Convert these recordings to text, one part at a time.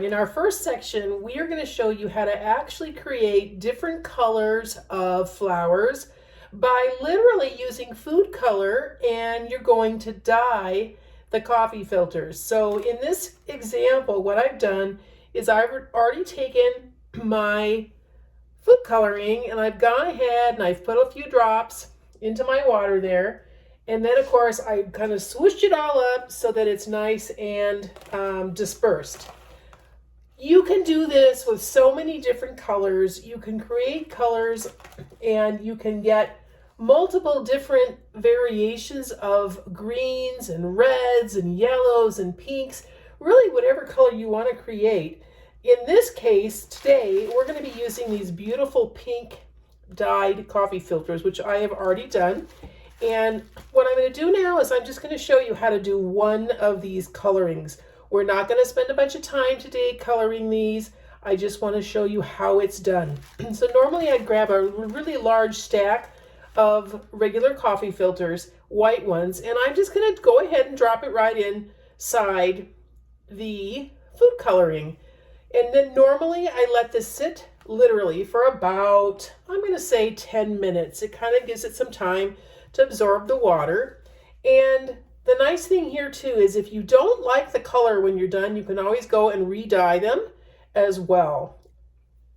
everyone. In our first section, we are going to show you how to actually create different colors of flowers by literally using food color, and you're going to dye the coffee filters. So in this example, what I've done is I've already taken my food coloring and I've gone ahead and I've put a few drops into my water there. And then, of course, I kind of swooshed it all up so that it's nice and dispersed. You can do this with so many different colors. You can create colors and you can get multiple different variations of greens and reds and yellows and pinks, really whatever color you want to create. In this case, today, we're going to be using these beautiful pink dyed coffee filters, which I have already done. And what I'm going to do now is I'm just going to show you how to do one of these colorings. We're not going to spend a bunch of time today coloring these. I just want to show you how it's done. So normally I'd grab a really large stack of regular coffee filters, white ones, and I'm just going to go ahead and drop it right inside the food coloring. And then normally I let this sit literally for about, I'm going to say 10 minutes. It kind of gives it some time to absorb the water. And the nice thing here too is if you don't like the color when you're done, you can always go and re-dye them as well.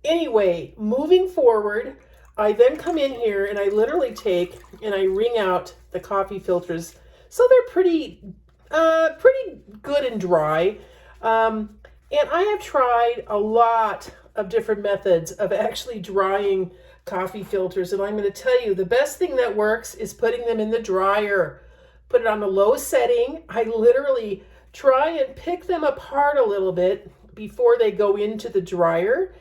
Anyway, moving forward, I then come in here and I literally take and I wring out the coffee filters so they're pretty good and dry. And I have tried a lot of different methods of actually drying coffee filters, and I'm going to tell you the best thing that works is putting them in the dryer. Put it on the low setting. I literally try and pick them apart a little bit before they go into the dryer,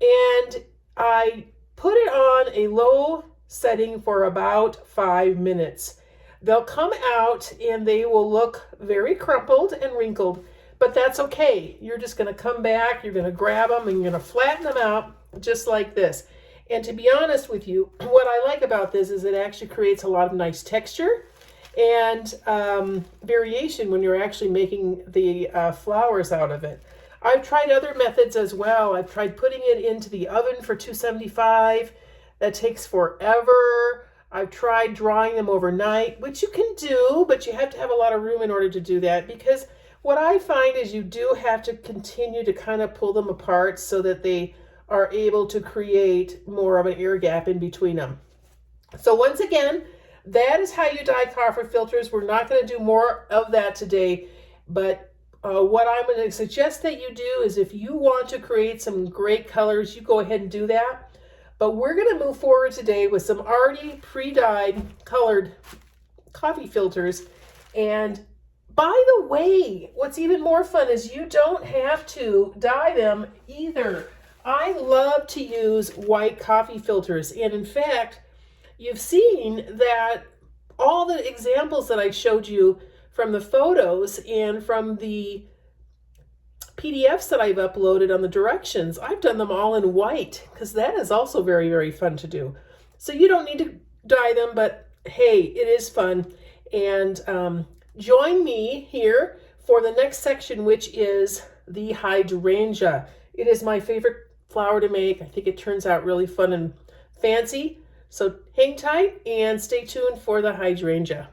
and I put it on a low setting for about 5 minutes. They'll come out and they will look very crumpled and wrinkled, but that's okay. You're just going to come back, you're going to grab them, and you're going to flatten them out just like this. And to be honest with you, what I like about this is it actually creates a lot of nice texture and variation when you're actually making the flowers out of it. I've tried other methods as well. I've tried putting it into the oven for 275. That takes forever. I've tried drying them overnight, which you can do, but you have to have a lot of room in order to do that, because what I find is you do have to continue to kind of pull them apart so that they are able to create more of an air gap in between them. So once again, that is how you dye coffee filters. We're not going to do more of that today, but what I'm going to suggest that you do is if you want to create some great colors, you go ahead and do that. But we're going to move forward today with some already pre-dyed colored coffee filters. And by the way, what's even more fun is you don't have to dye them either. I love to use white coffee filters, and in fact, you've seen that all the examples that I showed you from the photos and from the PDFs that I've uploaded on the directions, I've done them all in white because that is also very, very fun to do. So you don't need to dye them, but hey, it is fun. And join me here for the next section, which is the hydrangea. It is my favorite flower to make. I think it turns out really fun and fancy. So hang tight and stay tuned for the hydrangea.